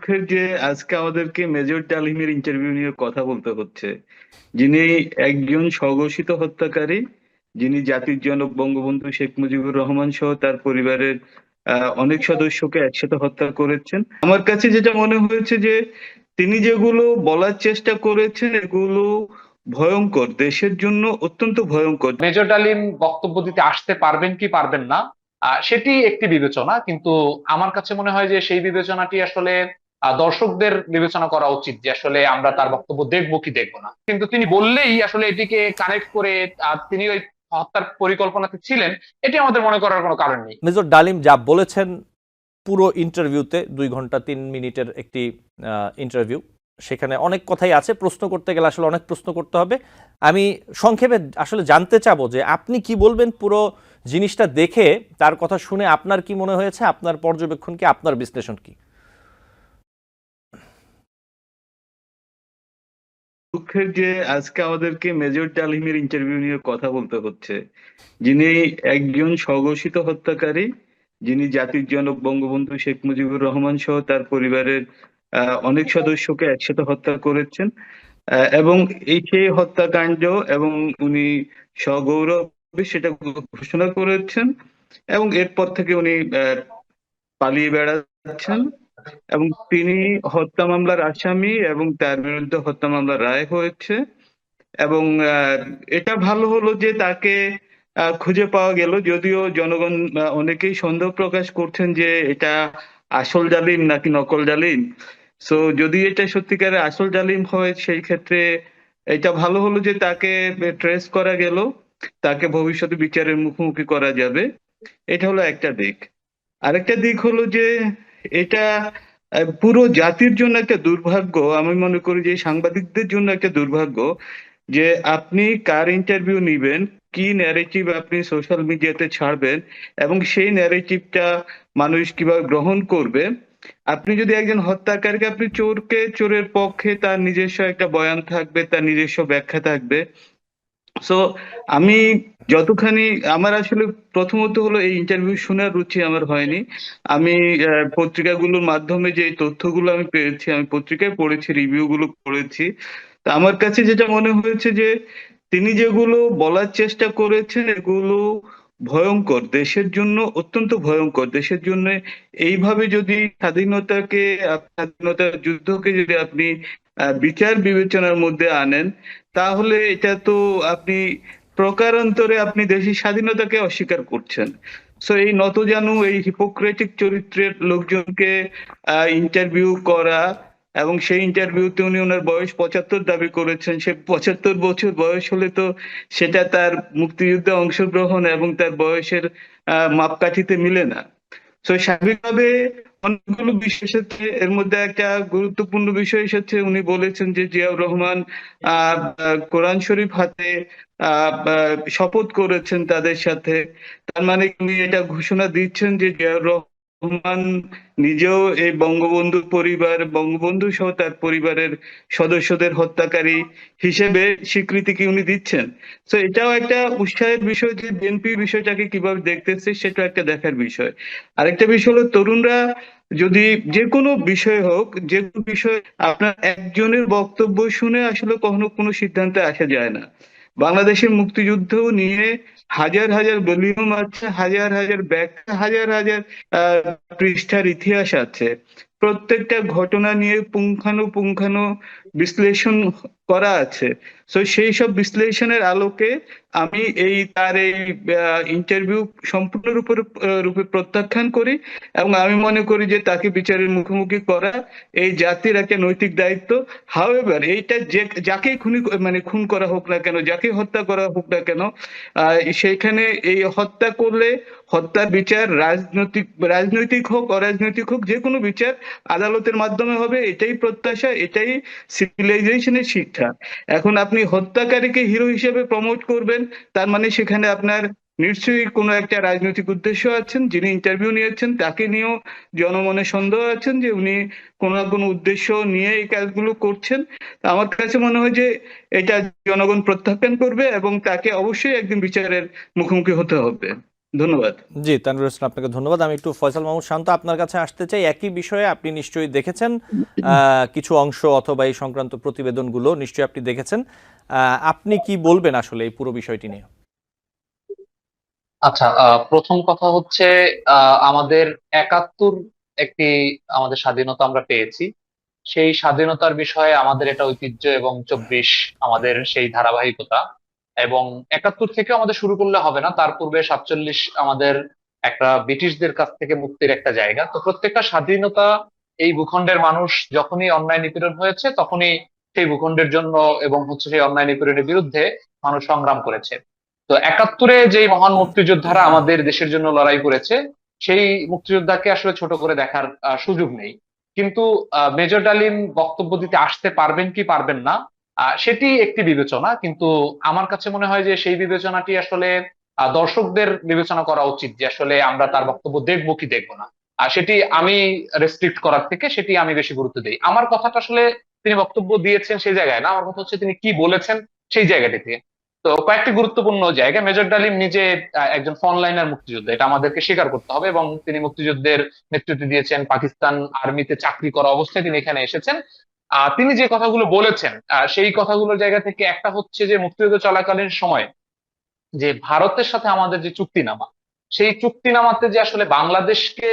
দুঃখের যে আজকে আমাদেরকে মেজর ডালিমের ইন্টারভিউ নিয়ে কথা বলতে হচ্ছে, যিনি একজন স্বঘোষিত হত্যাকারী, যিনি জাতির জনক বঙ্গবন্ধু শেখ মুজিবুর রহমান সহ তার পরিবারের অনেক সদস্যকে একসাথে হত্যা করেছেন। আমার কাছে যেটা মনে হয়েছে যে তিনি যেগুলো বলার চেষ্টা করেছেন এগুলো ভয়ঙ্কর, দেশের জন্য অত্যন্ত ভয়ঙ্কর। মেজর ডালিম বক্তব্য দিতে আসতে পারবেন কি পারবেন না, সেটি একটি বিবেচনা। কিন্তু আমার কাছে মনে হয় যে সেই বিবেচনাটি আসলে দর্শকদের বিবেচনা করা উচিত, যে আসলে আমরা তার বক্তব্য দেখবো কি দেখবো না। কিন্তু তিনি বললেই আসলে এটিকে কানেক্ট করে তিনি ওই হত্যার পরিকল্পনাতে ছিলেন, এটি আমাদের মনে করার কোনো কারণ নেই। মেজর ডালিম যা বলেছেন পুরো ইন্টারভিউতে 2 ঘন্টা 3 মিনিটের একটি ইন্টারভিউ, সেখানে অনেক কথাই আছে। প্রশ্ন করতে গেলে আসলে অনেক প্রশ্ন করতে হবে। আমি সংক্ষেপে আসলে জানতে চাবো যে আপনি কি বলবেন পুরো জিনিসটা দেখে, তার কথা শুনে আপনার কি মনে হয়েছে, আপনার পর্যবেক্ষণ কি, আপনার বিশ্লেষণ কি? দুঃখের যে আজকে আমাদেরকে মেজর ডালিমের ইন্টারভিউ নিয়ে কথা বলতে হচ্ছে, যিনি একজন স্বঘোষিত হত্যাকারী, যিনি জাতির জনক বঙ্গবন্ধু শেখ মুজিবুর রহমান সহ তার পরিবারের অনেক সদস্যকে একসাথে হত্যা করেছেন। এবং এই সেই হত্যাকাণ্ড এবং উনি সগৌরবে সেটা ঘোষণা করেছেন এবং এরপর থেকে উনি পালিয়ে বেড়াচ্ছেন এবং তিনি হত্যা মামলার আসামি এবং তার বিরুদ্ধে হত্যা মামলার রায় হয়েছে। এবং এটা ভালো হলো যে তাকে খুঁজে পাওয়া গেল, যদিও জনগণ অনেকেই সন্দেহ প্রকাশ করছেন যে এটা আসল জালিম নাকি নকল জালিম। সো যদি এটা সত্যিকারের আসল জালিম হয় সেই ক্ষেত্রে এটা ভালো হলো যে তাকে ট্রেস করা গেল, তাকে ভবিষ্যতে বিচারের মুখোমুখি করা যাবে। এটা হলো একটা দিক। আরেকটা দিক হলো যে এটা পুরো জাতির জন্য একটা দুর্ভাগ্য। আমি মনে করি যে সাংবাদিকদের জন্য একটা দুর্ভাগ্য যে আপনি কার ইন্টারভিউ নিবেন, কি ন্যারেটিভ আপনি সোশ্যাল মিডিয়াতে ছাড়বেন এবং সেই ন্যারেটিভটা মানুষ কিভাবে গ্রহণ করবে। আপনি যদি একজন হত্যাকারীকে, আপনি চোরকে চোরের পক্ষে তার নিজস্ব একটা বয়ান থাকবে, তার নিজস্ব ব্যাখ্যা থাকবে। সো আমি যতখানি আমার আসলে প্রথমত হলো এই ইন্টারভিউ শোনার রুচি আমার হয়নি। আমি পত্রিকাগুলোর মাধ্যমে যে তথ্যগুলো আমি পেয়েছি, আমি পত্রিকায় পড়েছি, রিভিউ গুলো পড়েছি। তা আমার কাছে যেটা মনে হয়েছে যে তিনি যেগুলো বলার চেষ্টা করেছেন এগুলো ভয়ঙ্কর, দেশের জন্য অত্যন্ত ভয়ঙ্কর। দেশের জন্য এইভাবে যদি স্বাধীনতাকে স্বাধীনতার যুদ্ধকে যদি আপনি বিচার বিবেচনার মধ্যে আনেন, তাহলে এটা তো আপনি প্রকারান্তরে আপনি দেশের স্বাধীনতাকে অস্বীকার করছেন। সো এই নতজানু এই হিপোক্রেটিক চরিত্রের লোকজনকে ইন্টারভিউ করা এবং সেই ইন্টারভিউতে উনি ওনার বয়স 75 দাবি করেছেন। সে 75 বছর বয়স হলে তো সেটা তার মুক্তিযুদ্ধে অংশগ্রহণ এবং তার বয়সের মাপকাঠিতে মিলে না। তো স্বাভাবিকভাবে অনেকগুলো বিষয় এসেছে, এর মধ্যে একটা গুরুত্বপূর্ণ বিষয় এসেছে। উনি বলেছেন যে জিয়াউর রহমান কোরআন শরীফ হাতে শপথ করেছেন তাদের সাথে। তার মানে উনি এটা ঘোষণা দিচ্ছেন যে জিয়াউর রহমান নিজেও এই বঙ্গবন্ধু পরিবার, বঙ্গবন্ধু সহ তার পরিবারের সদস্যদের হত্যাকারী হিসেবে স্বীকৃতি কি উনি দিচ্ছেন। তো এটাও একটা উৎসাহের বিষয় যে বিএনপি বিষয়টাকে কিভাবে দেখতেছে, সেটা একটা দেখার বিষয়। আরেকটা বিষয় হলো তরুণরা যদি যে কোনো বিষয় হোক, যে কোনো বিষয় আপনার একজনের বক্তব্য শুনে আসলে কখনো কোনো সিদ্ধান্তে আসা যায় না। বাংলাদেশের মুক্তিযুদ্ধ নিয়ে হাজার হাজার ভলিউম আছে, হাজার হাজার ব্যাখ্যা, হাজার হাজার পৃষ্ঠার ইতিহাস আছে। প্রত্যেকটা ঘটনা নিয়ে পুঙ্খানুপুঙ্খানু বিশ্লেষণ করা আছে। তো সেই সব বিশ্লেষণের আলোকে আমি এই তার এই ইন্টারভিউ সম্পূর্ণরূপে রূপে প্রত্যাখ্যান করি এবং আমি মনে করি যে তাকে বিচারের মুখোমুখি করা এই জাতির একটা নৈতিক দায়িত্ব। হাউএভার এইটা যে যাকেই খুন করা হোক না কেন, যাকে হত্যা করা হোক না কেন, সেইখানে এই হত্যা করলে হত্যার বিচার রাজনৈতিক, রাজনৈতিক হোক অরাজনৈতিক হোক, যে কোনো বিচার আদালতের মাধ্যমে হবে, এটাই প্রত্যাশা, এটাই সিভিলাইজেশনের শিক্ষা। এখন আপনি হত্যাকারীকে হিরো হিসেবে প্রমোট করবেন, তার মানে সেখানে আপনার নিশ্চয়ই কোনো একটা রাজনৈতিক উদ্দেশ্য আছেন। যিনি ইন্টারভিউ নিয়েছেন তাকে নিয়েও জনমনে সন্দেহ আছেন যে উনি কোনো না কোনো উদ্দেশ্য নিয়ে এই কাজগুলো করছেন। আমার কাছে মনে হয় যে এটা জনগণ প্রত্যাখ্যান করবে এবং তাকে অবশ্যই একদিন বিচারের মুখোমুখি হতে হবে। ধন্যবাদ। জি, তানভীর হোসেন, আপনাকে ধন্যবাদ। আমি একটু ফয়সাল মাহমুদ শান্ত আপনার কাছে আসতে চাই। একই বিষয়ে আপনি নিশ্চয়ই দেখেছেন কিছু অংশ, অথবা এই সংক্রান্ত প্রতিবেদনগুলো নিশ্চয়ই আপনি দেখেছেন। আপনি কি বলবেন আসলে এই পুরো বিষয়টি নিয়ে? আচ্ছা, প্রথম কথা হচ্ছে আমাদের 71 একটি আমাদের স্বাধীনতা আমরা পেয়েছি। সেই স্বাধীনতার বিষয়ে আমাদের এটা ঐতিহ্য, এবং 24 আমাদের সেই ধারাবাহিকতা। এবং 71 থেকে আমাদের শুরু করলে হবে না, তার পূর্বে 47 আমাদের একটা ব্রিটিশদের কাছ থেকে মুক্তির একটা জায়গা। তো প্রত্যেকটা স্বাধীনতা এই ভূখণ্ডের মানুষ যখনই অন্যায় নিপীড়ন হয়েছে তখনই সেই ভূখণ্ডের জন্য এবং হচ্ছে সেই অন্যায় নিপীড়নের বিরুদ্ধে মানুষ সংগ্রাম করেছে। তো 71-এ যেই মহান মুক্তিযোদ্ধারা আমাদের দেশের জন্য লড়াই করেছে, সেই মুক্তিযোদ্ধাকে আসলে ছোট করে দেখার সুযোগ নেই। কিন্তু মেজর ডালিম বক্তব্য দিতে আসতে পারবেন কি পারবেন না, সেটি একটি বিবেচনা। কিন্তু আমার কাছে মনে হয় যে সেই বিবেচনাটি আসলে দর্শকদের বিবেচনা করা উচিত, যে আসলে আমরা তার বক্তব্য দেখবো কি দেখবো না। আর সেটি আমি রেস্ট্রিক্ট করার থেকে সেটি আমি বেশি গুরুত্ব দিই। আমার কথাটা আসলে তিনি বক্তব্য দিয়েছেন সেই জায়গায় না, আমার কথা হচ্ছে তিনি কি বলেছেন সেই জায়গাটিতে। তো কয়েকটি গুরুত্বপূর্ণ জায়গা, মেজর ডালিম নিজে একজন ফ্রন্টলাইনার মুক্তিযোদ্ধা, এটা আমাদেরকে স্বীকার করতে হবে। এবং তিনি মুক্তিযুদ্ধের নেতৃত্ব দিয়েছেন, পাকিস্তান আর্মিতে চাকরি করা অবস্থায় তিনি এখানে এসেছেন। তিনি যে কথাগুলো বলেছেন, সেই কথাগুলোর জায়গা থেকে একটা হচ্ছে যে মুক্তিযুদ্ধ চলাকালীন সময় যে ভারতের সাথে আমাদের যে চুক্তিনামা, সেই চুক্তিনামাতে যে আসলে বাংলাদেশকে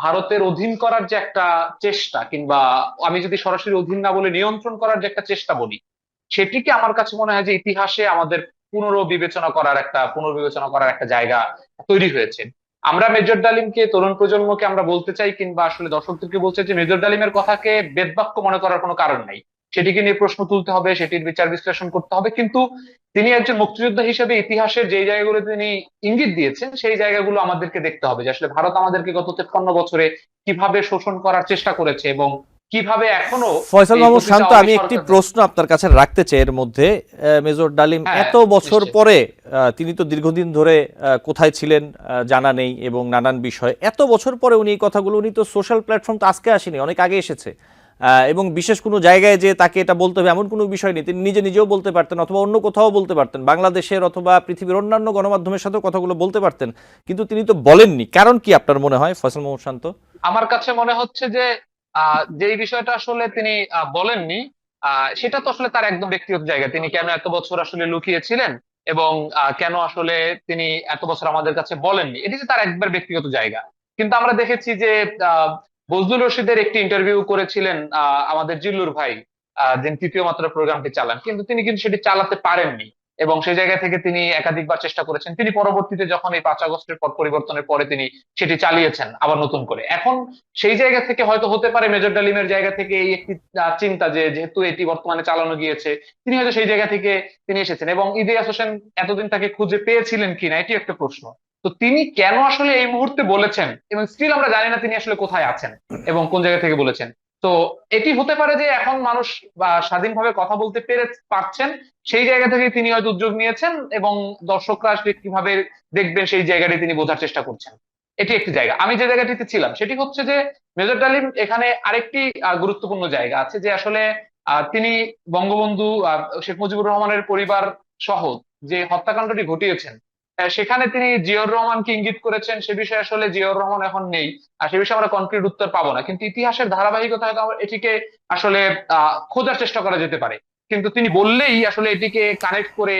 ভারতের অধীন করার যে একটা চেষ্টা, কিংবা আমি যদি সরাসরি অধীন না বলে নিয়ন্ত্রণ করার যে একটা চেষ্টা বলি, সেটিকে আমার কাছে মনে হয় যে ইতিহাসে আমাদের পুনর্বিবেচনা করার একটা জায়গা তৈরি হয়েছে। আমরা মেজর ডালিমকে, তরুণ প্রজন্মকে আমরা বলতে চাই, কিংবা আসলে দর্শকদেরকে বলতে চাই যে মেজর ডালিমের কথাকে বেদবাক্য মনে করার কোনো কারণ নাই। সেটিকে নিয়ে প্রশ্ন তুলতে হবে, সেটির বিচার বিশ্লেষণ করতে হবে। কিন্তু তিনি একজন মুক্তিযোদ্ধা হিসেবে ইতিহাসের যে জায়গাগুলো তিনি ইঙ্গিত দিয়েছেন, সেই জায়গাগুলো আমাদেরকে দেখতে হবে, যে আসলে ভারত আমাদেরকে গত 53 বছরে কিভাবে শোষণ করার চেষ্টা করেছে, এবং কিভাবে এখনো ফয়সাল এই মাহমুদ প্রতিটা শান্ত, আওয়ামী আমি একটি সরকার। প্রশ্ন আপনার কাছে রাখতে চাই এর মধ্যে। মেজর ডালিম হ্যাঁ, এত বছর নিশ্চয়ই। পরে, তিনি তো দীর্ঘদিন ধরে কোথায় ছিলেন জানা নেই, এবং নানান বিষয় এত বছর পরে উনি এই কথাগুলো, উনি তো সোশ্যাল প্ল্যাটফর্ম তো আজকে আসেনি, অনেক আগে এসেছে। এবং বিশেষ কোনো জায়গায় যে তাকে এটা বলতে হবে এমন কোনো বিষয় নেই, তিনি নিজেও বলতে পারতেন, অথবা অন্য কোথাও বলতে পারতেন, বাংলাদেশের অথবা পৃথিবীর অন্যান্য গণমাধ্যমের সাথেও কথাগুলো বলতে পারতেন। কিন্তু তিনি তো বলেননি, কারণ কি আপনার মনে হয় ফয়সাল মাহমুদ শান্ত? আমার কাছে মনে হচ্ছে যে যেই বিষয়টা আসলে তিনি বলেননি, সেটা তো আসলে তার একদম ব্যক্তিগত জায়গা। তিনি কেন এত বছর আসলে লুকিয়েছিলেন, এবং কেন আসলে তিনি এত বছর আমাদের কাছে বলেননি, এটি যে তার একবার ব্যক্তিগত জায়গা। কিন্তু আমরা দেখেছি যে আহ বজলুর রশিদের একটি ইন্টারভিউ করেছিলেন আমাদের জিল্লুর ভাই, যিনি তৃতীয় মাত্রা প্রোগ্রামটি চালান, কিন্তু তিনি কিন্তু সেটি চালাতে পারেননি। এবং সেই জায়গা থেকে তিনি একাধিকবার চেষ্টা করেছেন। তিনি পরবর্তীতে যখন এই 5 আগস্টের পর পরিবর্তনের পরে তিনি সেটি চালিয়েছেন আবার নতুন করে। এখন সেই জায়গা থেকে হয়তো হতে পারে মেজর ডালিমের জায়গা থেকে এই একটি চিন্তা, যে যেহেতু এটি বর্তমানে চালানো গিয়েছে, তিনি হয়তো সেই জায়গা থেকে তিনি এসেছেন। এবং ইলিয়াস হোসেন এতদিন তাকে খুঁজে পেয়েছিলেন কিনা, এটি একটা প্রশ্ন। তো তিনি কেন আসলে এই মুহূর্তে বলেছেন, এবং স্টিল আমরা জানি না তিনি আসলে কোথায় আছেন এবং কোন জায়গা থেকে বলেছেন। তো এটি হতে পারে যে এখন মানুষ বা স্বাধীনভাবে কথা বলতে পারছেন, সেই জায়গা থেকে তিনি হয়তো উদ্যোগ নিয়েছেন, এবং দর্শকরা আসলে কিভাবে দেখবেন সেই জায়গাটি তিনি বোঝার চেষ্টা করছেন। এটি একটি জায়গা। আমি যে জায়গাটিতে ছিলাম সেটি হচ্ছে যে মেজর ডালিম এখানে আরেকটি গুরুত্বপূর্ণ জায়গা আছে, যে আসলে তিনি বঙ্গবন্ধু শেখ মুজিবুর রহমানের পরিবার সহ যে হত্যাকাণ্ডটি ঘটিয়েছেন, সেখানে তিনি জিয়াউর রহমানকে ইঙ্গিত করেছেন। সে বিষয়ে আসলে জিয়াউর রহমান এখন নেই, আর সে বিষয়ে আমরা কনক্রিট উত্তর পাবো না। কিন্তু ইতিহাসের ধারাবাহিকতা হয়তো এটিকে আসলে খোঁজার চেষ্টা করা যেতে পারে। কিন্তু তিনি বললেই আসলে এটিকে কানেক্ট করে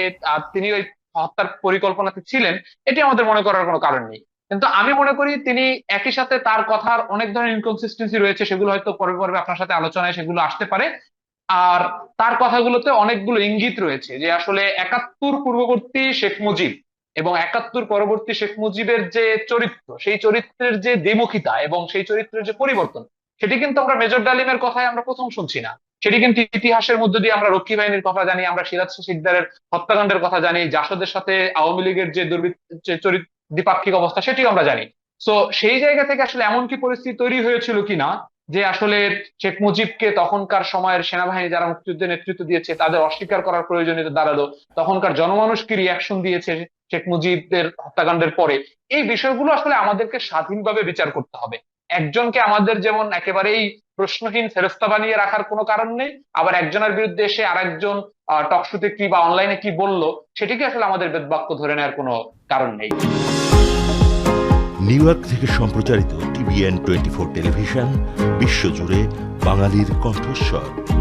তিনি ওই হত্যার পরিকল্পনাতে ছিলেন, এটি আমাদের মনে করার কোনো কারণ নেই। কিন্তু আমি মনে করি তিনি একই সাথে তার কথার অনেক ধরনের ইনকনসিস্টেন্সি রয়েছে, সেগুলো হয়তো পর্বে পর্বে আপনার সাথে আলোচনায় সেগুলো আসতে পারে। আর তার কথাগুলোতে অনেকগুলো ইঙ্গিত রয়েছে, যে আসলে 71 পূর্ববর্তী শেখ মুজিব এবং 71 পরবর্তী শেখ মুজিবের যে চরিত্র, সেই চরিত্রের যে দ্বিমুখিতা এবং সেই চরিত্রের যে পরিবর্তন, সেটি কিন্তু আমরা মেজর ডালিমের কথায় আমরা প্রথম শুনছি না। সেটি কিন্তু ইতিহাসের মধ্যে দিয়ে আমরা রক্ষী বাহিনীর কথা জানি, আমরা সিরাজ শিকদারের হত্যাকাণ্ডের কথা জানি, জাসদের সাথে আওয়ামী লীগের যে চরিত্র দ্বিপাক্ষিক অবস্থা সেটিও আমরা জানি। তো সেই জায়গা থেকে আসলে এমন কি পরিস্থিতি তৈরি হয়েছিল কিনা, যে আসলে শেখ মুজিবকে তখনকার সময়ের সেনাবাহিনী যারা মুক্তিযুদ্ধে নেতৃত্ব দিয়েছে তাদের অস্বীকার করার প্রয়োজনীয়তা দাঁড়ালো, তখনকার জনমানুষ কি রিয়াকশন দিয়েছে শেখ মুজিবের হত্যাকাণ্ডের পরে, এই বিষয়গুলো আসলে আমাদেরকে স্বাধীনভাবে বিচার করতে হবে। একজনকে আমাদের যেমন একেবারেই প্রশ্নহীন ফেরেস্তা বানিয়ে রাখার কোনো কারণ নেই, আবার একজনের বিরুদ্ধে এসে আরেকজন টকশোতে কি বা অনলাইনে কি বললো সেটিকে আসলে আমাদের বেদবাক্য ধরে নেওয়ার কোনো কারণ নেই। নিউ ইয়র্ক থেকে সম্প্রচারিত TVN 24 টেলিভিশন বিশ্বজুড়ে বাঙালির কণ্ঠস্বর।